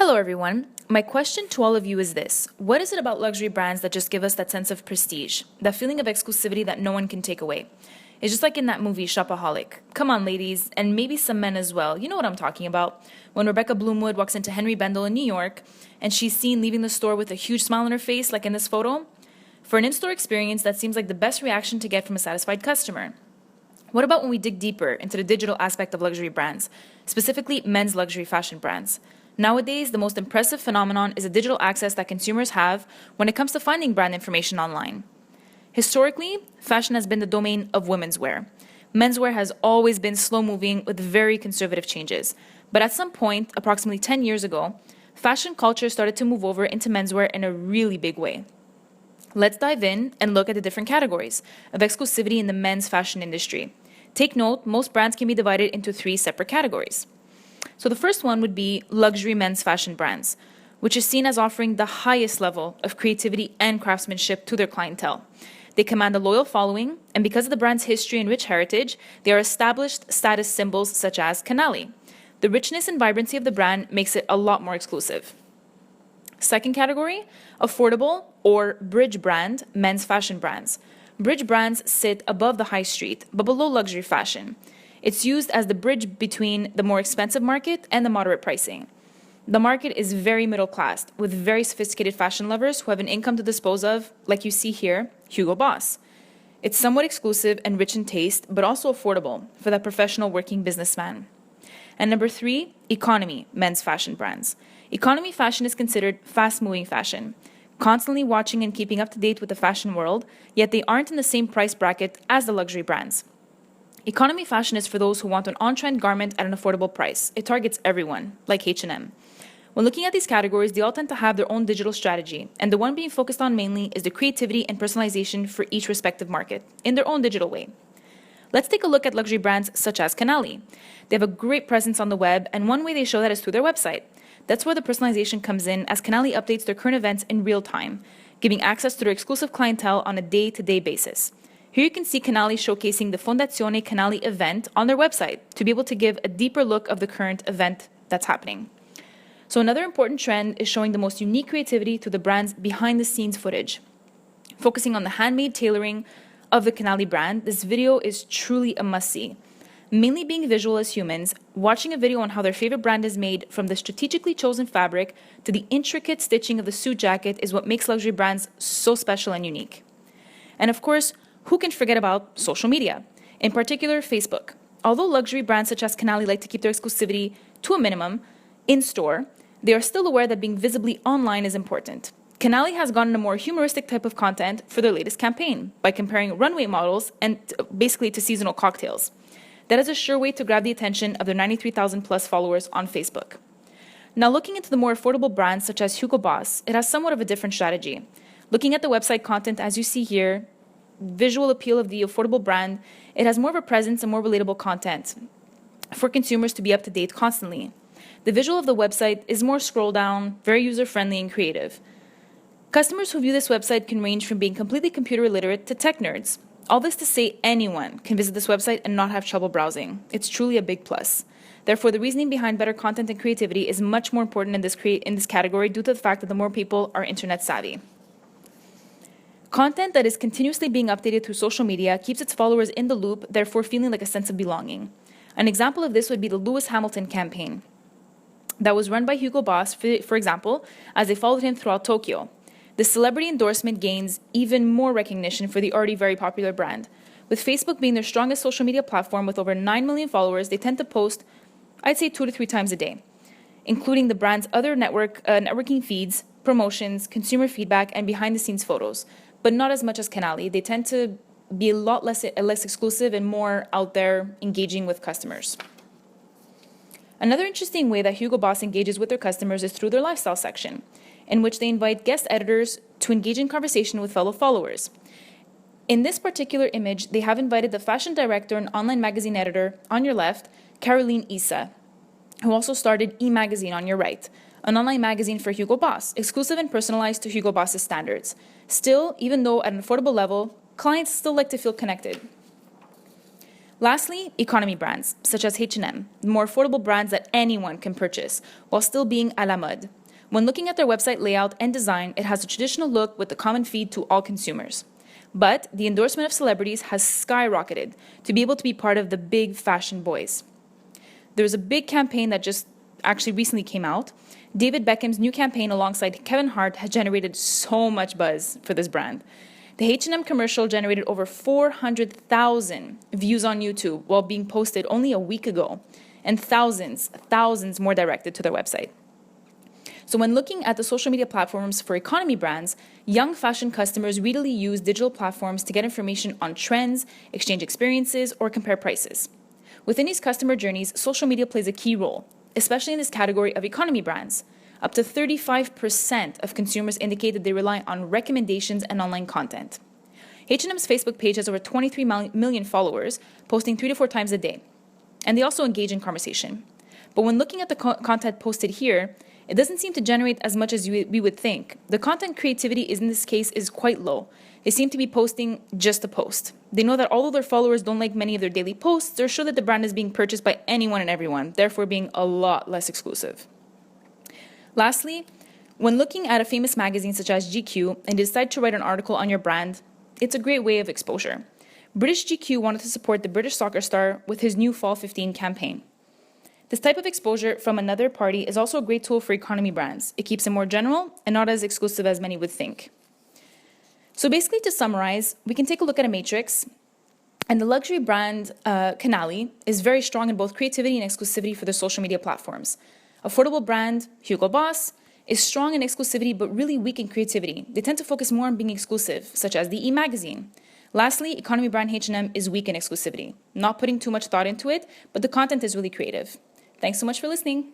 Hello, everyone. My question to all of you is this. What is it about luxury brands that just give us that sense of prestige, that feeling of exclusivity that no one can take away? It's just like in that movie, Shopaholic. Come on, ladies, and maybe some men as well. You know what I'm talking about. When Rebecca Bloomwood walks into Henry Bendel in New York, and she's seen leaving the store with a huge smile on her face, like in this photo. For an in-store experience, that seems like the best reaction to get from a satisfied customer. What about when we dig deeper into the digital aspect of luxury brands, specifically men's luxury fashion brands? Nowadays, the most impressive phenomenon is the digital access that consumers have when it comes to finding brand information online. Historically, fashion has been the domain of women's wear. Menswear has always been slow-moving with very conservative changes. But at some point, approximately 10 years ago, fashion culture started to move over into menswear in a really big way. Let's dive in and look at the different categories of exclusivity in the men's fashion industry. Take note, most brands can be divided into 3 separate categories. So the first one would be luxury men's fashion brands, which is seen as offering the highest level of creativity and craftsmanship to their clientele. They command a loyal following, and because of the brand's history and rich heritage, they are established status symbols such as Canali. The richness and vibrancy of the brand makes it a lot more exclusive. Second category, affordable or bridge brand men's fashion brands. Bridge brands sit above the high street, but below luxury fashion. It's used as the bridge between the more expensive market and the moderate pricing. The market is very middle class, with very sophisticated fashion lovers who have an income to dispose of, like you see here, Hugo Boss. It's somewhat exclusive and rich in taste, but also affordable for that professional working businessman. And number 3, economy men's fashion brands. Economy fashion is considered fast-moving fashion, constantly watching and keeping up to date with the fashion world, yet they aren't in the same price bracket as the luxury brands. Economy fashion is for those who want an on-trend garment at an affordable price. It targets everyone, like H&M. When looking at these categories, they all tend to have their own digital strategy, and the one being focused on mainly is the creativity and personalization for each respective market, in their own digital way. Let's take a look at luxury brands such as Canali. They have a great presence on the web, and one way they show that is through their website. That's where the personalization comes in, as Canali updates their current events in real time, giving access to their exclusive clientele on a day-to-day basis. Here you can see Canali showcasing the Fondazione Canali event on their website to be able to give a deeper look of the current event that's happening. So another important trend is showing the most unique creativity to the brand's behind-the-scenes footage. Focusing on the handmade tailoring of the Canali brand, this video is truly a must-see. Mainly being visual as humans, watching a video on how their favorite brand is made, from the strategically chosen fabric to the intricate stitching of the suit jacket, is what makes luxury brands so special and unique. And of course, who can forget about social media? In particular, Facebook. Although luxury brands such as Canali like to keep their exclusivity to a minimum in-store, they are still aware that being visibly online is important. Canali has gone in a more humoristic type of content for their latest campaign by comparing runway models and basically to seasonal cocktails. That is a sure way to grab the attention of their 93,000 plus followers on Facebook. Now, looking into the more affordable brands such as Hugo Boss, it has somewhat of a different strategy. Looking at the website content as you see here, visual appeal of the affordable brand, it has more of a presence and more relatable content for consumers to be up to date constantly. The visual of the website is more scroll down, very user-friendly and creative. Customers who view this website can range from being completely computer illiterate to tech nerds. All this to say anyone can visit this website and not have trouble browsing. It's truly a big plus. Therefore, the reasoning behind better content and creativity is much more important in this category due to the fact that the more people are internet savvy. Content that is continuously being updated through social media keeps its followers in the loop, therefore feeling like a sense of belonging. An example of this would be the Lewis Hamilton campaign that was run by Hugo Boss, for example, as they followed him throughout Tokyo. The celebrity endorsement gains even more recognition for the already very popular brand. With Facebook being their strongest social media platform with over 9 million followers, they tend to post, I'd say 2 to 3 times a day, including the brand's other networking feeds, promotions, consumer feedback, and behind-the-scenes photos. But not as much as Canali. They tend to be a lot less exclusive and more out there engaging with customers. Another interesting way that Hugo Boss engages with their customers is through their lifestyle section, in which they invite guest editors to engage in conversation with fellow followers. In this particular image, they have invited the fashion director and online magazine editor on your left, Caroline Issa, who also started E-Magazine on your right, an online magazine for Hugo Boss, exclusive and personalized to Hugo Boss's standards. Still, even though at an affordable level, clients still like to feel connected. Lastly, economy brands, such as H&M, more affordable brands that anyone can purchase, while still being à la mode. When looking at their website layout and design, it has a traditional look with the common feed to all consumers. But the endorsement of celebrities has skyrocketed to be able to be part of the big fashion boys. There's a big campaign that just actually recently came out. David Beckham's new campaign alongside Kevin Hart has generated so much buzz for this brand. The H&M commercial generated over 400,000 views on YouTube while being posted only a week ago, and thousands more directed to their website. So when looking at the social media platforms for economy brands, young fashion customers readily use digital platforms to get information on trends, exchange experiences, or compare prices. Within these customer journeys, social media plays a key role, especially in this category of economy brands. Up to 35% of consumers indicate that they rely on recommendations and online content. H&M's Facebook page has over 23 million followers, posting 3 to 4 times a day. And they also engage in conversation. But when looking at the content posted here, it doesn't seem to generate as much as we would think. The content creativity in this case is quite low. They seem to be posting just a post. They know that although their followers don't like many of their daily posts, they're sure that the brand is being purchased by anyone and everyone, therefore being a lot less exclusive. Lastly, when looking at a famous magazine such as GQ and decide to write an article on your brand, it's a great way of exposure. British GQ wanted to support the British soccer star with his new Fall 15 campaign. This type of exposure from another party is also a great tool for economy brands. It keeps it more general and not as exclusive as many would think. So basically, to summarize, we can take a look at a matrix, and the luxury brand Canali is very strong in both creativity and exclusivity for their social media platforms. Affordable brand Hugo Boss is strong in exclusivity but really weak in creativity. They tend to focus more on being exclusive, such as the E-Magazine. Lastly, economy brand H&M is weak in exclusivity, not putting too much thought into it, but the content is really creative. Thanks so much for listening.